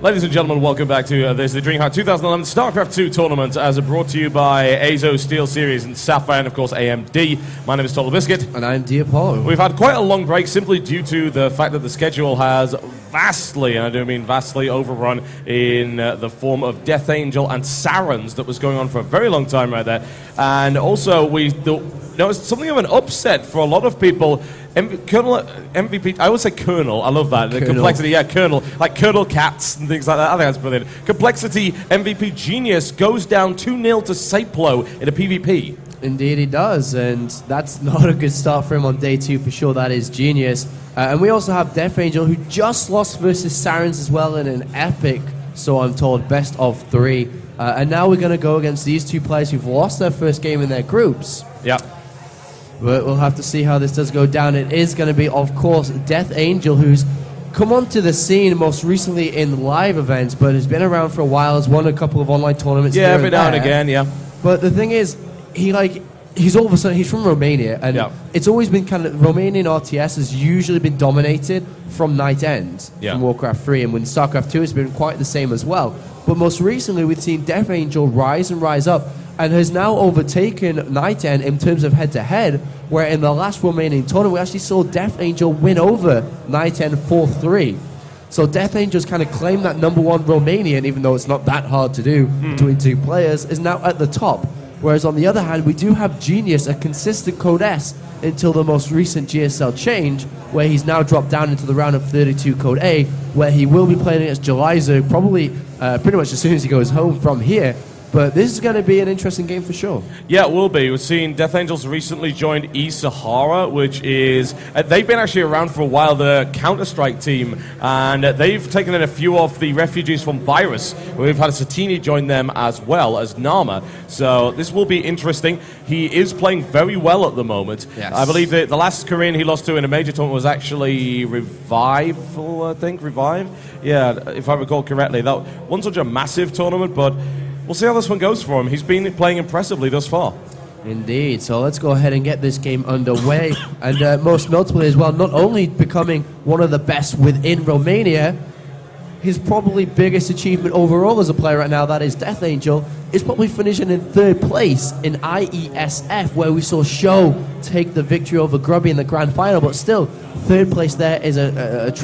Ladies and gentlemen, welcome back to this, the Dreamhack 2011 Starcraft 2 tournament, as brought to you by Azo Steel Series and Sapphire, and of course AMD. My name is TotalBiscuit. And I'm D'Apollo. We've had quite a long break simply due to the fact that the schedule has vastly, and I do mean vastly, overrun in the form of DeathAngel and Sarens that was going on for a very long time right there. And also we noticed something of an upset for a lot of people. Colonel MVP, I always say Colonel, I love that. The complexity, yeah, Colonel, like Colonel Cats and things like that. I think that's brilliant. Complexity MVP.Genius goes down 2-0 to Saplo in a PvP. Indeed he does, and that's not a good start for him on day 2 for sure. That is Genius. And we also have DeathAngel, who just lost versus Sarens as well in an epic, so I'm told, best of 3. And now we're going to go against these two players who've lost their first game in their groups. Yeah. But we'll have to see how this does go down. It is going to be, of course, DeathAngel, who's come onto the scene most recently in live events, but has been around for a while, has won a couple of online tournaments. Yeah, every now and again, yeah. But the thing is, he's all of a sudden, he's from Romania, and it's always been kind of, Romanian RTS has usually been dominated from Night End, from Warcraft 3, and when Starcraft 2 has been quite the same as well. But most recently, we've seen DeathAngel rise and rise up, and has now overtaken Night End in terms of head-to-head, where in the last Romanian tournament, we actually saw DeathAngel win over Night End 4-3. So DeathAngel's kind of claimed that #1 Romanian, even though it's not that hard to do between two players, is now at the top. Whereas on the other hand, we do have Genius, a consistent Code S, until the most recent GSL change, where he's now dropped down into the round of 32 Code A, where he will be playing against Jelizer probably pretty much as soon as he goes home from here. But this is going to be an interesting game for sure. Yeah, it will be. We've seen DeathAngel's recently joined eSahara, which is... they've been actually around for a while, the Counter-Strike team, and they've taken in a few of the refugees from Virus. We've had Satini join them as well as Nama. So this will be interesting. He is playing very well at the moment. Yes. I believe that the last Korean he lost to in a major tournament was actually Revival, I think. Revive? Yeah, if I recall correctly. That wasn't such a massive tournament, but... we'll see how this one goes for him. He's been playing impressively thus far. Indeed. So let's go ahead and get this game underway. And most notably as well, not only becoming one of the best within Romania, his probably biggest achievement overall as a player right now, that is DeathAngel, is probably finishing in 3rd place in IESF, where we saw Show take the victory over Grubby in the grand final. But still, 3rd place there is a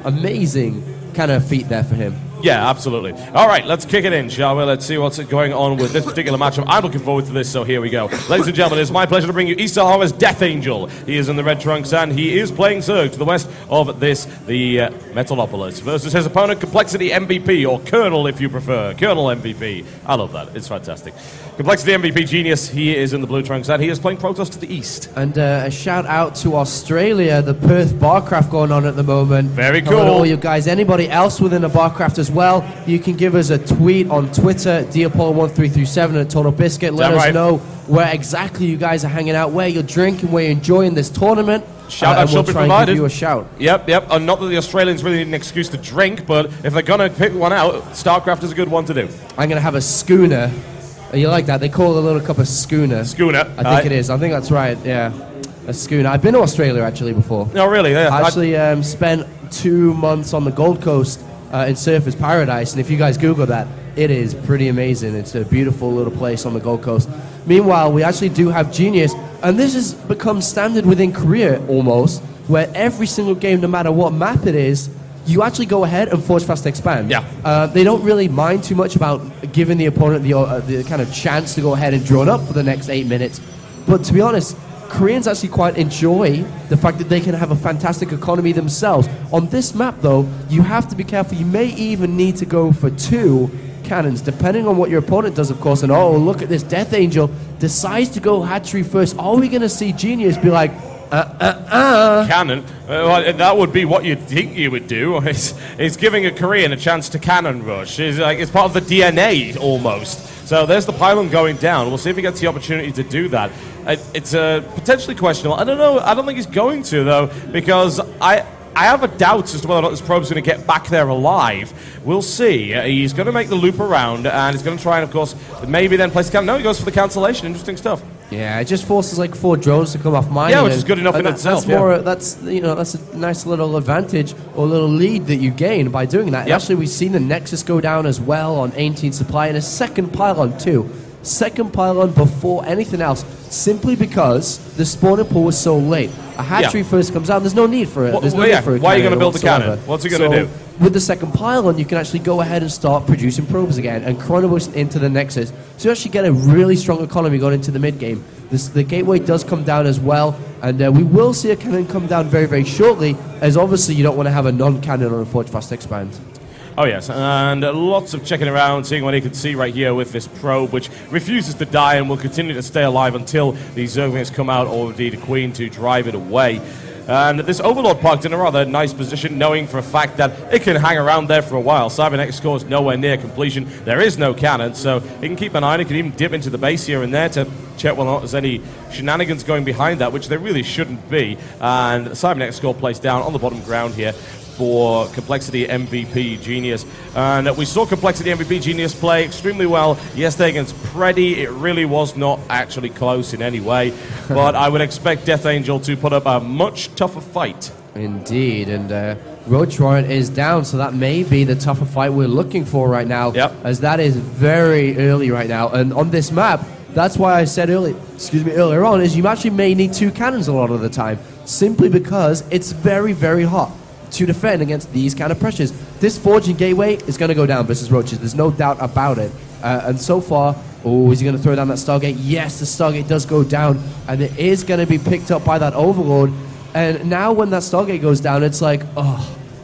amazing kind of feat there for him. Yeah, absolutely. All right, let's kick it in, shall we? Let's see what's going on with this particular matchup. I'm looking forward to this, so here we go. Ladies and gentlemen, it's my pleasure to bring you eSahara's DeathAngel. He is in the red trunks, and he is playing Zerg to the west of this, the Metalopolis, versus his opponent, Complexity MVP, or Colonel, if you prefer. Colonel MVP. I love that. It's fantastic. Complexity MVP.Genius, he is in the blue trunks, and he is playing Protoss to the east. And a shout out to Australia, the Perth Barcraft going on at the moment. Very cool. Hello to all you guys. Anybody else within the Barcraft as well, you can give us a tweet on Twitter, D'Apollo1337 at TotalBiscuit. Let us know where exactly you guys are hanging out, where you're drinking, where you're enjoying this tournament. Shout out we'll should be try provided. And give you a shout. Yep. And not that the Australians really need an excuse to drink, but if they're going to pick one out, StarCraft is a good one to do. I'm going to have a schooner. You like that? They call a little cup a schooner. Schooner. I think it is. I think that's right, yeah. A schooner. I've been to Australia actually before. No, really? Yeah. I actually spent 2 months on the Gold Coast in Surfers Paradise, and if you guys Google that, it is pretty amazing. It's a beautiful little place on the Gold Coast. Meanwhile, we actually do have Genius, and this has become standard within Korea almost, where every single game, no matter what map it is, you actually go ahead and forge fast expand. Yeah. They don't really mind too much about giving the opponent the kind of chance to go ahead and draw it up for the next 8 minutes. But to be honest, Koreans actually quite enjoy the fact that they can have a fantastic economy themselves. On this map, though, you have to be careful. You may even need to go for 2 cannons, depending on what your opponent does, of course. And oh, look at this. DeathAngel decides to go hatchery first. Are we going to see Genius be like, Cannon? That would be what you'd think you would do. It's giving a Korean a chance to cannon rush. It's part of the DNA, almost. So there's the pylon going down. We'll see if he gets the opportunity to do that. It's potentially questionable. I don't know. I don't think he's going to, though, because I have a doubt as to whether or not this probe's going to get back there alive. We'll see. He's going to make the loop around, and he's going to try and, of course, maybe then place a cannon. No, he goes for the cancellation. Interesting stuff. Yeah, it just forces like 4 drones to come off mining. Yeah, which is good enough in itself. That's a nice little advantage or little lead that you gain by doing that. And actually, we've seen the Nexus go down as well on 18 supply and a second pylon too. Second pylon before anything else, simply because the spawner pool was so late. A hatchery first comes out, there's no need for it. There's no need for it. Why are you going to build the cannon? What's he going to do? With the second pylon, you can actually go ahead and start producing probes again and chronoboost into the Nexus. So you actually get a really strong economy going into the mid-game. The gateway does come down as well, and we will see a cannon come down very, very shortly, as obviously you don't want to have a non-cannon on a Forge Fast Expand. Oh yes, and lots of checking around, seeing what he can see right here with this probe, which refuses to die and will continue to stay alive until the Zerglings come out, or indeed a Queen to drive it away. And this Overlord parked in a rather nice position, knowing for a fact that it can hang around there for a while. Cybernetic scores nowhere near completion. There is no cannon, so he can keep an eye on it. He can even dip into the base here and there to check whether or not there's any shenanigans going behind that, which there really shouldn't be. And Cybernetic score placed down on the bottom ground here for coLMVP.Genius. And we saw coLMVP.Genius play extremely well yesterday against Preddy. It really was not actually close in any way, but I would expect DeathAngel to put up a much tougher fight. Indeed, and Roach Warrant is down, so that may be the tougher fight we're looking for right now, as that is very early right now. And on this map, that's why I said earlier on, is you actually may need 2 cannons a lot of the time, simply because it's very, very hot to defend against these kind of pressures. This Forge and Gateway is going to go down versus Roaches. There's no doubt about it. And so far, is he going to throw down that Stargate? Yes, the Stargate does go down, and it is going to be picked up by that Overlord. And now when that Stargate goes down, it's like,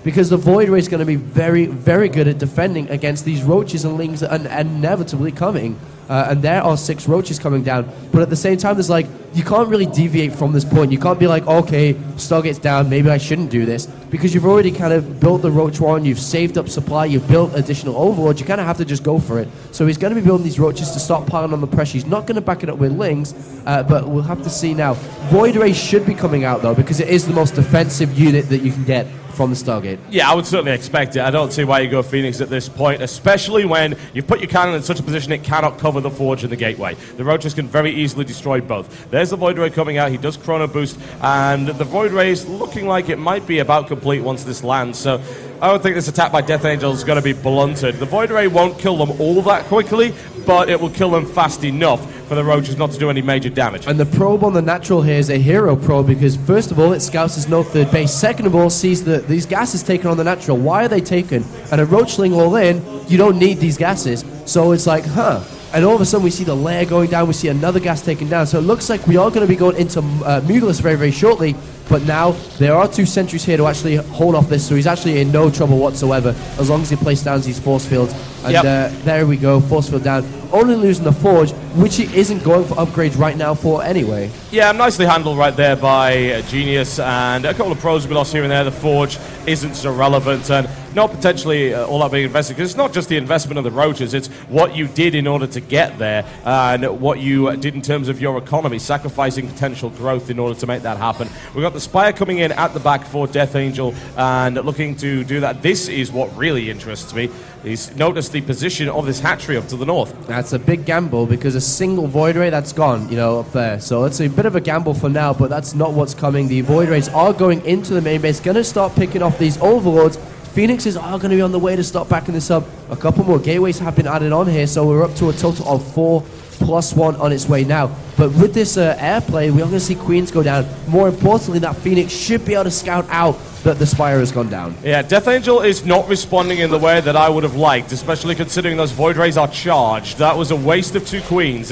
because the Void Ray is going to be very, very good at defending against these Roaches and Lings that are inevitably coming. And there are 6 Roaches coming down. But at the same time, there's like, you can't really deviate from this point. You can't be like, okay, Stargate's down, maybe I shouldn't do this. Because you've already kind of built the Roach Warren, you've saved up supply, you've built additional Overlords, you kind of have to just go for it. So he's going to be building these Roaches to stop piling on the pressure. He's not going to back it up with Lings, but we'll have to see now. Void Ray should be coming out, though, because it is the most defensive unit that you can get from the Stargate. Yeah, I would certainly expect it. I don't see why you go Phoenix at this point, especially when you've put your cannon in such a position it cannot cover the Forge and the Gateway. The Roaches can very easily destroy both. There's the Void Ray coming out. He does Chrono Boost, and the Void Ray is looking like it might be about complete once this lands. So I don't think this attack by DeathAngel is going to be blunted. The Void Ray won't kill them all that quickly, but it will kill them fast enough for the Roaches not to do any major damage. And the probe on the natural here is a hero probe because, first of all, it scouts his no third base. Second of all, sees that these gases taken on the natural. Why are they taken? And a Roachling all in, you don't need these gases. So it's like, And all of a sudden, we see the layer going down. We see another gas taken down. So it looks like we are going to be going into Mutalisk very, very shortly. But now, there are 2 sentries here to actually hold off this. So he's actually in no trouble whatsoever, as long as he places down these force fields. And there we go, force field down. Only losing the Forge, which he isn't going for upgrades right now for anyway. Yeah, nicely handled right there by Genius, and a couple of pros we lost here and there. The Forge isn't so relevant, and not potentially all that being invested, because it's not just the investment of the Roaches, it's what you did in order to get there, and what you did in terms of your economy, sacrificing potential growth in order to make that happen. We've got the Spire coming in at the back for DeathAngel, and looking to do that. This is what really interests me. He's noticed the position of this hatchery up to the north. That's a big gamble because a single Void Ray, that's gone, up there. So it's a bit of a gamble for now, but that's not what's coming. The Void Rays are going into the main base, going to start picking off these Overlords. Phoenixes are going to be on the way to start backing this up. A couple more gateways have been added on here, so we're up to a total of 4 plus 1 on its way now. But with this airplay, we are going to see Queens go down. More importantly, that Phoenix should be able to scout out that the Spire has gone down. Yeah, DeathAngel is not responding in the way that I would have liked, especially considering those Void Rays are charged. That was a waste of 2 Queens.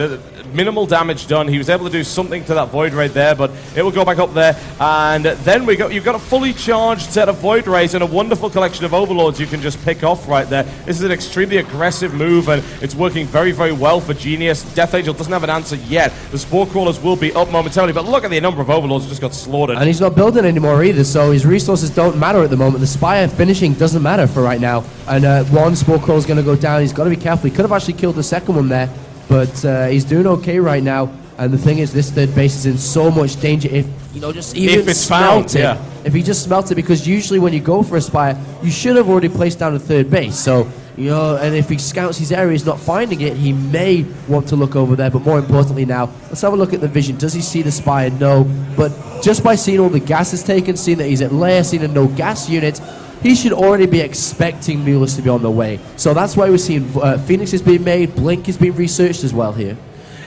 Minimal damage done. He was able to do something to that Void Ray there, but it will go back up there. And then you've got a fully charged set of Void Rays and a wonderful collection of Overlords you can just pick off right there. This is an extremely aggressive move, and it's working very, very well for Genius. DeathAngel doesn't have an answer yet. The Spore Crawlers will be up momentarily, but look at the number of Overlords that just got slaughtered. And he's not building anymore either, so his resources don't matter at the moment. The Spire finishing doesn't matter for right now. And one Spore Crawler is going to go down. He's got to be careful. He could have actually killed the second one there, but he's doing okay right now. And the thing is, this third base is in so much danger if, just even if it's found, If he just smelt it, because usually when you go for a Spire, you should have already placed down a third base. So You know, and if he scouts his area, he's not finding it, he may want to look over there. But more importantly now, let's have a look at the vision. Does he see the Spire? No. But just by seeing all the gases taken, seeing that he's at lair, seeing a no gas unit, he should already be expecting Mulas to be on the way. So that's why we're seeing Phoenix is being made, Blink is being researched as well here.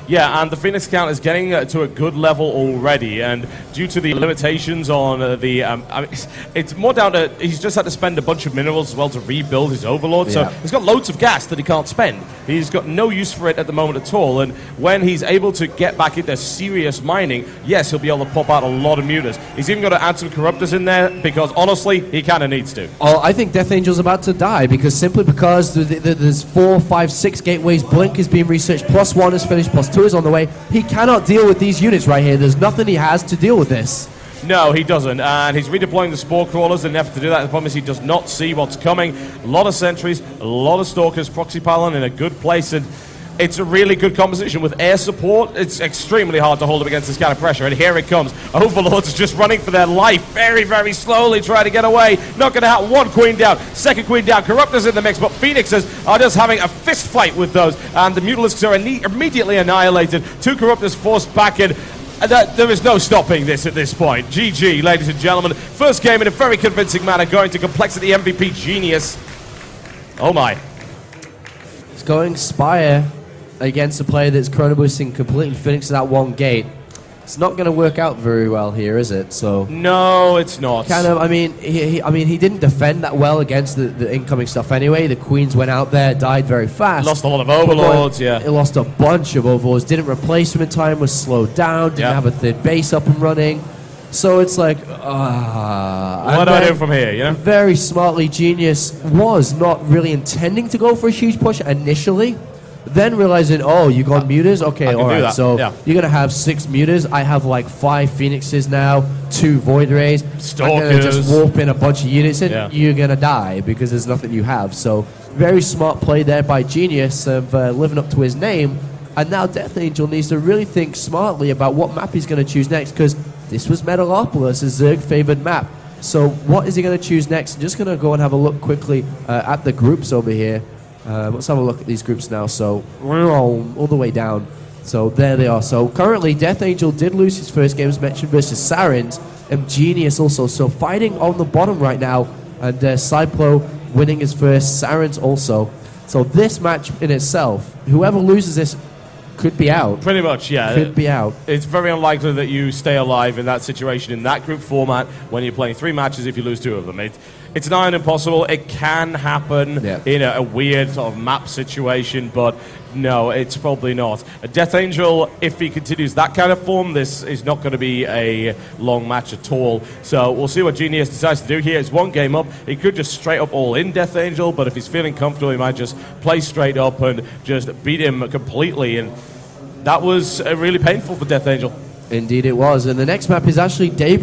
Yeah, and the Phoenix count is getting to a good level already, and due to the limitations on it's more down to he's just had to spend a bunch of minerals as well to rebuild his Overlord, so he's got loads of gas that he can't spend. He's got no use for it at the moment at all, and when he's able to get back into serious mining, yes, he'll be able to pop out a lot of mutas. He's even got to add some Corruptors in there, because honestly, he kind of needs to. Oh, I think Death Angel's about to die, simply because there's 4, 5, 6 gateways, Blink is being researched, +1 is finished, +2 is on the way. He cannot deal with these units right here. There's nothing he has to deal with this. No, he doesn't, and he's redeploying the Spore Crawlers in an effort to do that. The problem is he does not see what's coming. A lot of sentries, a lot of Stalkers, Proxy Pylon in a good place, and it's a really good composition. With air support, it's extremely hard to hold up against this kind of pressure, and here it comes. Overlords just running for their life, very, very slowly trying to get away. Not going to have one Queen down, second Queen down, Corruptors in the mix, but Phoenixes are just having a fist fight with those, and the Mutalisks are immediately annihilated. 2 Corruptors forced back in. There is no stopping this at this point. GG, ladies and gentlemen. First game in a very convincing manner, going to Complexity MVP.Genius. Oh my. It's going Spire against a player that's chrono boosting completely Phoenix at one gate. It's not going to work out very well here, is it? So no, it's not. Kind of. I mean, he didn't defend that well against the incoming stuff anyway. The Queens went out there, died very fast. Lost a lot of Overlords. Yeah, he lost a bunch of Overlords. Didn't replace them in time. Was slowed down. Didn't have a third base up and running. So it's like, what do I do from here? You know, very smartly, Genius was not really intending to go for a huge push initially. Then realizing, oh, you got mutas? Okay, all right. So you're going to have 6 mutas. I have like 5 Phoenixes now, 2 Void Rays. Stalkers. I'm going to just warp in a bunch of units and you're going to die because there's nothing you have. So very smart play there by Genius of living up to his name. And now Death Angel needs to really think smartly about what map he's going to choose next, because this was Metalopolis, a Zerg-favored map. So what is he going to choose next? I'm just going to go and have a look quickly at the groups over here. Let's have a look at these groups now. So we're all the way down. So there they are. So currently, Death Angel did lose his first game, as mentioned, versus Sarins, and Genius also. So fighting on the bottom right now, and Cyplo winning his first, Sarins also. So this match in itself, whoever loses this could be out. Pretty much, yeah. Could be out. It's very unlikely that you stay alive in that situation, in that group format, when you're playing 3 matches if you lose 2 of them. It's nigh on impossible. It can happen in a weird sort of map situation, but no, it's probably not. Death Angel, if he continues that kind of form, this is not going to be a long match at all. So we'll see what Genius decides to do here. It's 1 game up. He could just straight up all in Death Angel, but if he's feeling comfortable, he might just play straight up and just beat him completely. And that was really painful for Death Angel. Indeed it was. And the next map is actually Dave.